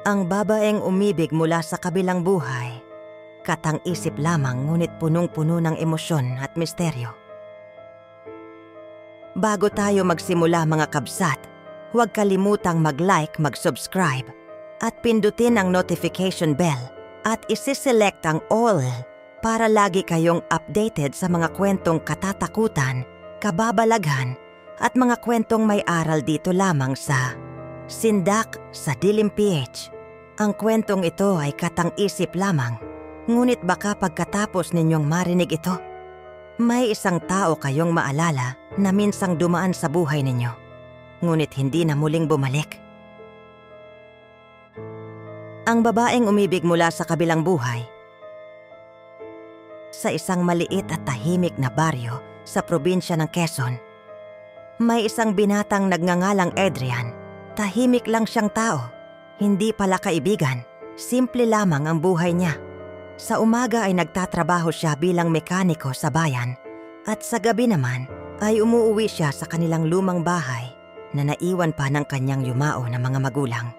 Ang babaeng umibig mula sa kabilang buhay, katang-isip lamang ngunit punong-puno ng emosyon at misteryo. Bago tayo magsimula mga kabsat, huwag kalimutang mag-like, mag-subscribe, at pindutin ang notification bell at isi-select ang all para lagi kayong updated sa mga kwentong katatakutan, kababalaghan, at mga kwentong may aral dito lamang sa Sindak sa Dilim PH. Ang kwentong ito ay katang-isip lamang, ngunit baka pagkatapos ninyong marinig ito, may isang tao kayong maalala na minsang dumaan sa buhay ninyo, ngunit hindi na muling bumalik. Ang babaeng umibig mula sa kabilang buhay. Sa isang maliit at tahimik na baryo sa probinsya ng Quezon, may isang binatang nagngangalang Adrian. Tahimik lang siyang tao, hindi pala kaibigan, simple lamang ang buhay niya. Sa umaga ay nagtatrabaho siya bilang mekaniko sa bayan at sa gabi naman ay umuuwi siya sa kanilang lumang bahay na naiwan pa ng kanyang yumao na mga magulang.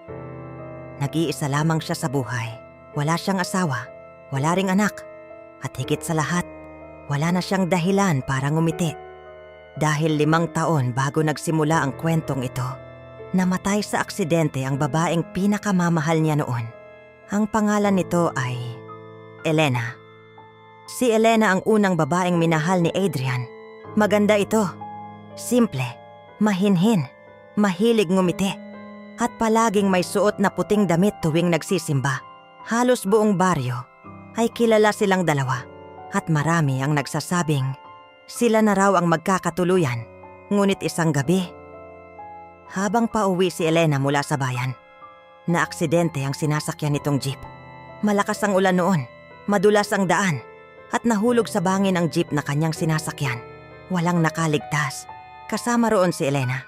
Nag-iisa lamang siya sa buhay, wala siyang asawa, wala ring anak, at higit sa lahat, wala na siyang dahilan para ngumiti. Dahil 5 taon bago nagsimula ang kwentong ito, namatay sa aksidente ang babaeng pinakamamahal niya noon. Ang pangalan nito ay Elena. Si Elena ang unang babaeng minahal ni Adrian. Maganda ito, simple, mahinhin, mahilig ngumiti, at palaging may suot na puting damit tuwing nagsisimba. Halos buong baryo ay kilala silang dalawa at marami ang nagsasabing sila na raw ang magkakatuluyan. Ngunit isang gabi, habang pauwi si Elena mula sa bayan, naaksidente ang sinasakyan nitong jeep. Malakas ang ulan noon, madulas ang daan, at nahulog sa bangin ang jeep na kanyang sinasakyan. Walang nakaligtas, kasama roon si Elena.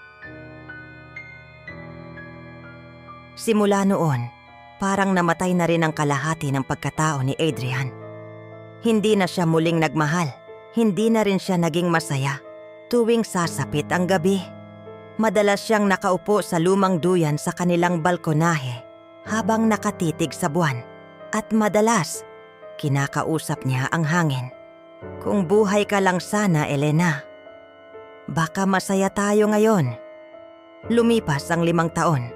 Simula noon, parang namatay na rin ang kalahati ng pagkatao ni Adrian. Hindi na siya muling nagmahal, hindi na rin siya naging masaya. Tuwing sasapit ang gabi, madalas siyang nakaupo sa lumang duyan sa kanilang balkonahe habang nakatitig sa buwan. At madalas, kinakausap niya ang hangin. Kung buhay ka lang sana, Elena, baka masaya tayo ngayon. Lumipas ang 5 taon,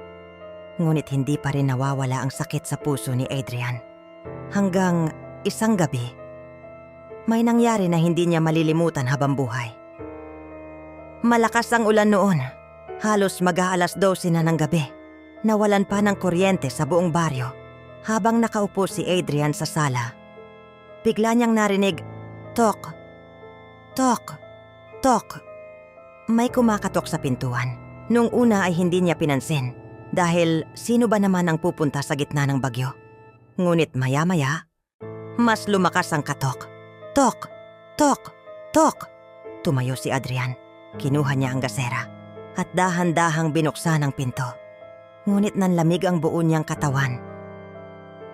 ngunit hindi pa rin nawawala ang sakit sa puso ni Adrian. Hanggang isang gabi, may nangyari na hindi niya malilimutan habang buhay. Malakas ang ulan noon. Halos mag-aalas 12 na ng gabi. Nawalan pa ng kuryente sa buong baryo. Habang nakaupo si Adrian sa sala, bigla niyang narinig, tok, tok, tok. May kumakatok sa pintuan. Nung una ay hindi niya pinansin dahil sino ba naman ang pupunta sa gitna ng bagyo. Ngunit maya-maya, mas lumakas ang katok. Tok, tok, tok. Tumayo si Adrian. Kinuha niya ang gasera at dahan-dahang binuksan ang pinto. Ngunit nanlamig ang buo niyang katawan.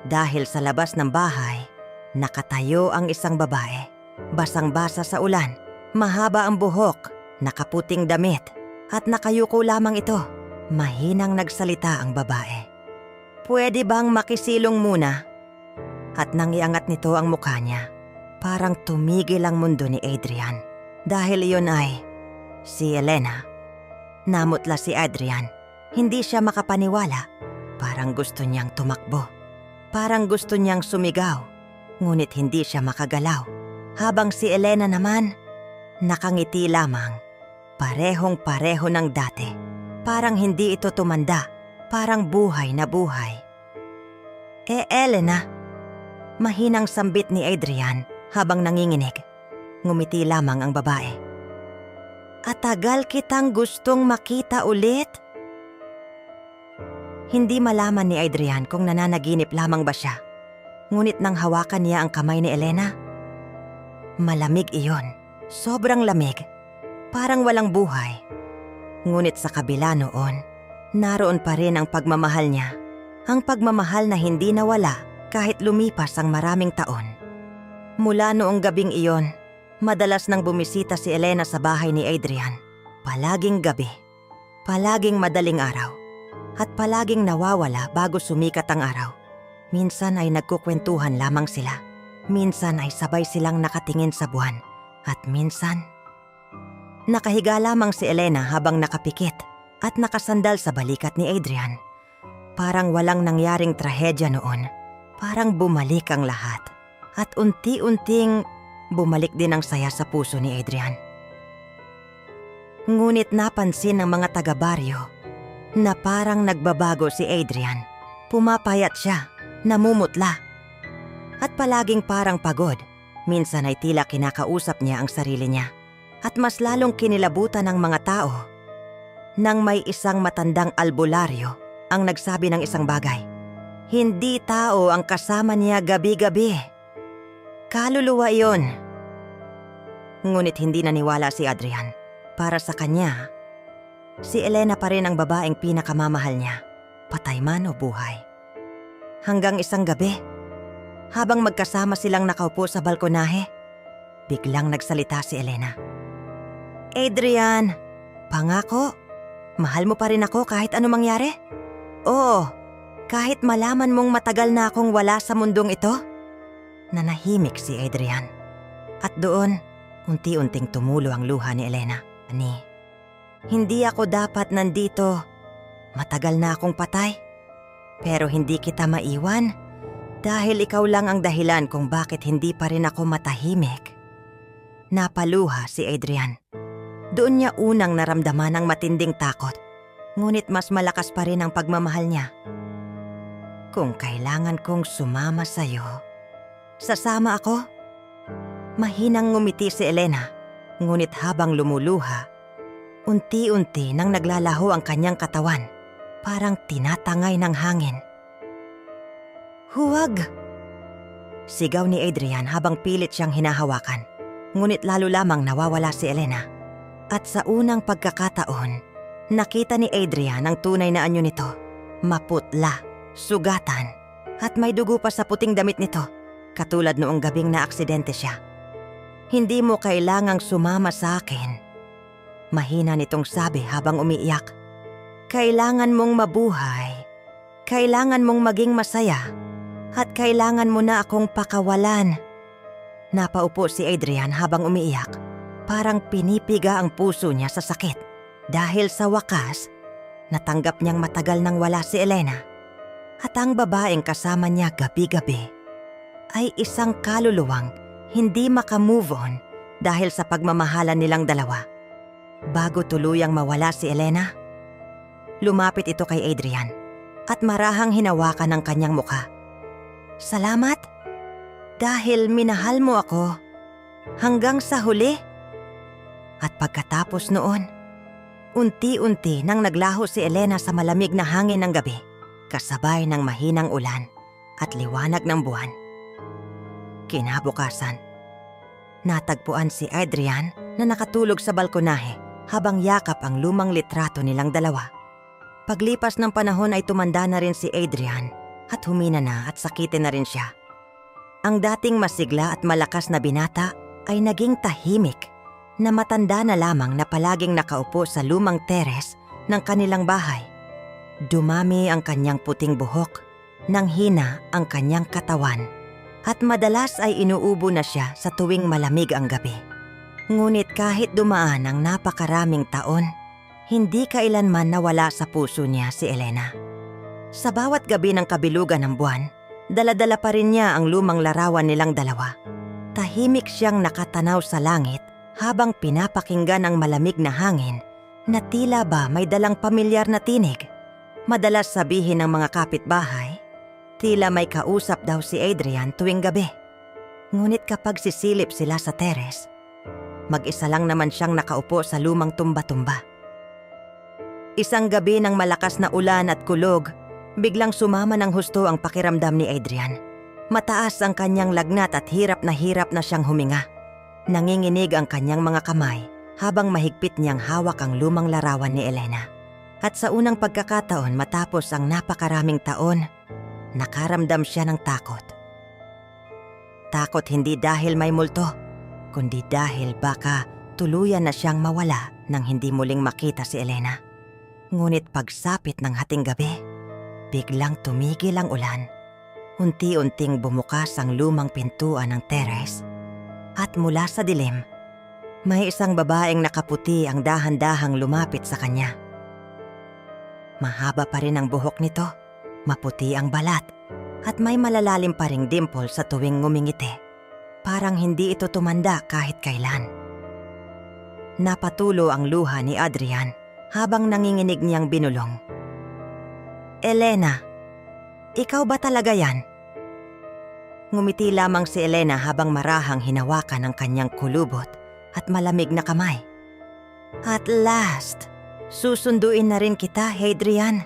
Dahil sa labas ng bahay, nakatayo ang isang babae. Basang-basa sa ulan, mahaba ang buhok, nakaputing damit, at nakayuko lamang ito. Mahinang nagsalita ang babae. Pwede bang makisilong muna? At nang iangat nito ang mukha niya, parang tumigil ang mundo ni Adrian. Dahil iyon ay si Elena. Namutla si Adrian. Hindi siya makapaniwala. Parang gusto niyang tumakbo. Parang gusto niyang sumigaw. Ngunit hindi siya makagalaw. Habang si Elena naman, nakangiti lamang. Parehong-pareho ng dati. Parang hindi ito tumanda. Parang buhay na buhay. Elena, mahinang sambit ni Adrian habang nanginginig. Ngumiti lamang ang babae. At tagal kitang gustong makita ulit? Hindi malaman ni Adrian kung nananaginip lamang ba siya. Ngunit nang hawakan niya ang kamay ni Elena, malamig iyon. Sobrang lamig. Parang walang buhay. Ngunit sa kabila noon, naroon pa rin ang pagmamahal niya. Ang pagmamahal na hindi nawala kahit lumipas ang maraming taon. Mula noong gabing iyon, madalas nang bumisita si Elena sa bahay ni Adrian. Palaging gabi, palaging madaling araw. at palaging nawawala bago sumikat ang araw. Minsan ay nagkukwentuhan lamang sila. Minsan ay sabay silang nakatingin sa buwan. At minsan, nakahiga lamang si Elena habang nakapikit at nakasandal sa balikat ni Adrian. Parang walang nangyaring trahedya noon. Parang bumalik ang lahat. At unti-unting bumalik din ang saya sa puso ni Adrian. Ngunit napansin ng mga taga-baryo na parang nagbabago si Adrian. Pumapayat siya, namumutla. At palaging parang pagod. Minsan ay tila kinakausap niya ang sarili niya. At mas lalong kinilabutan ng mga tao nang may isang matandang albularyo ang nagsabi ng isang bagay. Hindi tao ang kasama niya gabi-gabi. Kaluluwa iyon. Ngunit hindi naniwala si Adrian. Para sa kanya, si Elena pa rin ang babaeng pinakamamahal niya, patay man o buhay. Hanggang isang gabi, habang magkasama silang nakaupo sa balkonahe, biglang nagsalita si Elena. Adrian, pangako, mahal mo pa rin ako kahit ano mangyari? Oo, kahit malaman mong matagal na akong wala sa mundong ito? Nanahimik si Adrian. At doon, unti-unting tumulo ang luha ni Elena. Hindi ako dapat nandito. Matagal na akong patay. Pero hindi kita maiwan dahil ikaw lang ang dahilan kung bakit hindi pa rin ako matahimik. Napaluha si Adrian. Doon niya unang naramdaman ang matinding takot. Ngunit mas malakas pa rin ang pagmamahal niya. Kung kailangan kong sumama sa'yo, sasama ako? Mahinang ngumiti si Elena. Ngunit habang lumuluha, unti-unti nang naglalaho ang kanyang katawan, parang tinatangay ng hangin. Huwag! Sigaw ni Adrian habang pilit siyang hinahawakan. Ngunit lalo lamang nawawala si Elena. At sa unang pagkakataon, nakita ni Adrian ang tunay na anyo nito. Maputla, sugatan, at may dugo pa sa puting damit nito, katulad noong gabing na aksidente siya. Hindi mo kailangang sumama sa akin. Mahina nitong sabi habang umiiyak. Kailangan mong mabuhay. Kailangan mong maging masaya. At kailangan mo na akong pakawalan. Napaupo si Adrian habang umiiyak. Parang pinipiga ang puso niya sa sakit. Dahil sa wakas, natanggap niyang matagal nang wala si Elena. At ang babaeng kasama niya gabi-gabi ay isang kaluluwang hindi makamove on dahil sa pagmamahalan nilang dalawa. Bago tuluyang mawala si Elena, lumapit ito kay Adrian at marahang hinawakan ang kanyang mukha. Salamat dahil minahal mo ako hanggang sa huli. At pagkatapos noon, unti-unti nang naglaho si Elena sa malamig na hangin ng gabi, kasabay ng mahinang ulan at liwanag ng buwan. Kinabukasan, natagpuan si Adrian na nakatulog sa balkonahe habang yakap ang lumang litrato nilang dalawa. Paglipas ng panahon ay tumanda na rin si Adrian at humina na at sakitin na rin siya. Ang dating masigla at malakas na binata ay naging tahimik na matanda na lamang na palaging nakaupo sa lumang teres ng kanilang bahay. Dumami ang kanyang puting buhok, nanghina ang kanyang katawan. At madalas ay inuubo na siya sa tuwing malamig ang gabi. Ngunit kahit dumaan ang napakaraming taon, hindi kailanman nawala sa puso niya si Elena. Sa bawat gabi ng kabilugan ng buwan, dala-dala pa rin niya ang lumang larawan nilang dalawa. Tahimik siyang nakatanaw sa langit habang pinapakinggan ang malamig na hangin na tila ba may dalang pamilyar na tinig. Madalas sabihin ng mga kapitbahay, tila may kausap daw si Adrian tuwing gabi. Ngunit kapag sisilip sila sa teres, mag-isa lang naman siyang nakaupo sa lumang tumba-tumba. Isang gabi ng malakas na ulan at kulog, biglang sumama ng husto ang pakiramdam ni Adrian. Mataas ang kanyang lagnat at hirap na siyang huminga. Nanginginig ang kanyang mga kamay habang mahigpit niyang hawak ang lumang larawan ni Elena. At sa unang pagkakataon matapos ang napakaraming taon, nakaramdam siya ng takot. Takot hindi dahil may multo, kundi dahil baka tuluyan na siyang mawala nang hindi muling makita si Elena. Ngunit pagsapit ng hating gabi, biglang tumigil ang ulan. Unti-unting bumukas ang lumang pintuan ng teres. At mula sa dilim, may isang babaeng nakaputi ang dahan-dahang lumapit sa kanya. Mahaba pa rin ang buhok nito, maputi ang balat, at may malalalim pa ring dimple sa tuwing ngumingiti. Parang hindi ito tumanda kahit kailan. Napatulo ang luha ni Adrian habang nanginginig niyang binulong. Elena, ikaw ba talaga yan? Ngumiti lamang si Elena habang marahang hinawakan ang kanyang kulubot at malamig na kamay. At last, susunduin na rin kita, Hadrian.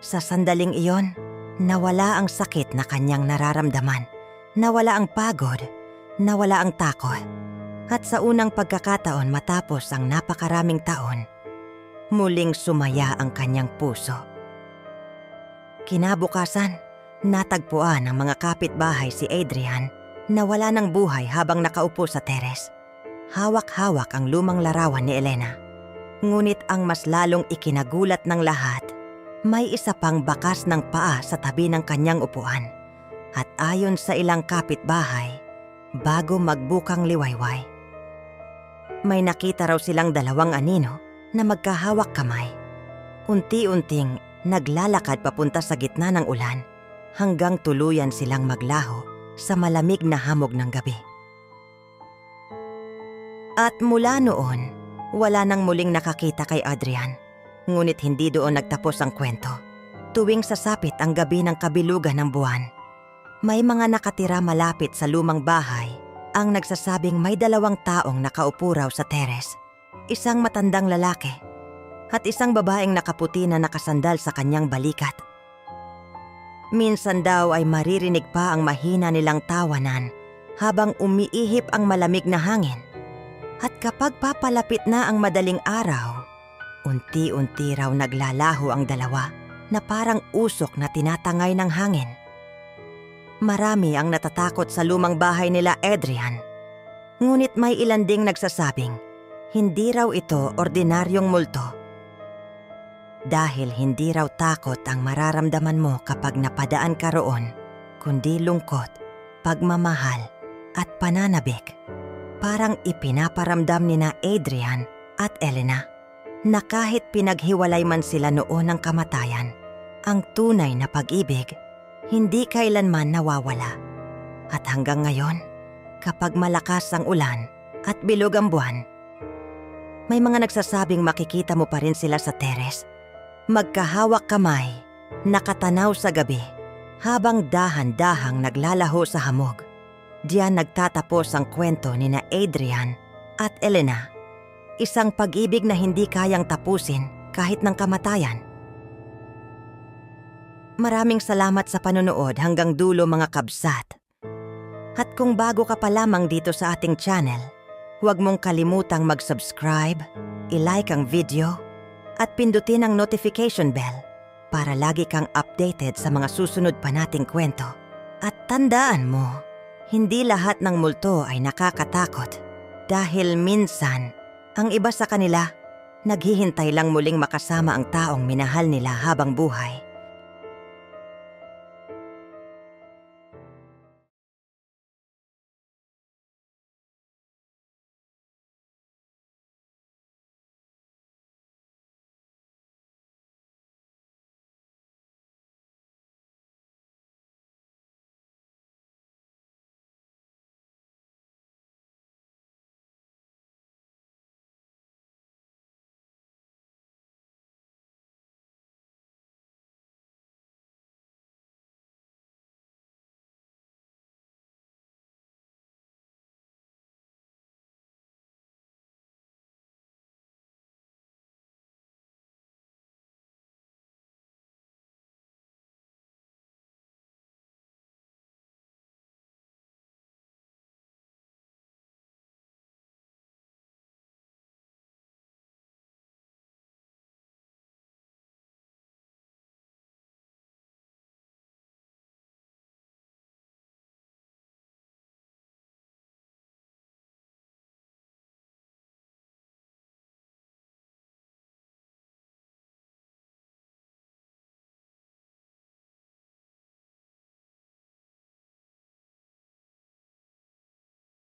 Sa sandaling iyon, nawala ang sakit na kanyang nararamdaman, nawala ang pagod, nawala ang takot. At sa unang pagkakataon matapos ang napakaraming taon, muling sumaya ang kanyang puso. Kinabukasan, natagpuan ng mga kapitbahay si Adrian na wala ng buhay habang nakaupo sa teres. Hawak-hawak ang lumang larawan ni Elena. Ngunit ang mas lalong ikinagulat ng lahat, may isa pang bakas ng paa sa tabi ng kanyang upuan. At ayon sa ilang kapitbahay, bago magbukang liwayway, may nakita raw silang dalawang anino na magkahawak kamay. Unti-unting naglalakad papunta sa gitna ng ulan hanggang tuluyan silang maglaho sa malamig na hamog ng gabi. At mula noon, wala nang muling nakakita kay Adrian. Ngunit hindi doon nagtapos ang kwento. Tuwing sasapit ang gabi ng kabilugan ng buwan, may mga nakatira malapit sa lumang bahay ang nagsasabing may dalawang taong nakaupo raw sa teres. Isang matandang lalaki at isang babaeng nakaputi na nakasandal sa kanyang balikat. Minsan daw ay maririnig pa ang mahina nilang tawanan habang umiihip ang malamig na hangin. At kapag papalapit na ang madaling araw, unti-unti raw naglalaho ang dalawa na parang usok na tinatangay ng hangin. Marami ang natatakot sa lumang bahay nila Adrian. Ngunit may ilan ding nagsasabing hindi raw ito ordinaryong multo. Dahil hindi raw takot ang mararamdaman mo kapag napadaan ka roon, kundi lungkot, pagmamahal at pananabik. Parang ipinaparamdam ni na Adrian at Elena na kahit pinaghiwalay man sila noon ng kamatayan, ang tunay na pag-ibig hindi kailanman nawawala. At hanggang ngayon, kapag malakas ang ulan at bilog ang buwan, may mga nagsasabing makikita mo pa rin sila sa teres, magkahawak kamay, nakatanaw sa gabi, habang dahan-dahang naglalaho sa hamog. Diyan nagtatapos ang kwento ni na Adrian at Elena. Isang pag-ibig na hindi kayang tapusin kahit ng kamatayan. Maraming salamat sa panonood hanggang dulo mga kabsat. At kung bago ka pa lamang dito sa ating channel, huwag mong kalimutang mag-subscribe, i-like ang video, at pindutin ang notification bell para lagi kang updated sa mga susunod pa nating kwento. At tandaan mo, hindi lahat ng multo ay nakakatakot dahil minsan, ang iba sa kanila, naghihintay lang muling makasama ang taong minahal nila habang buhay.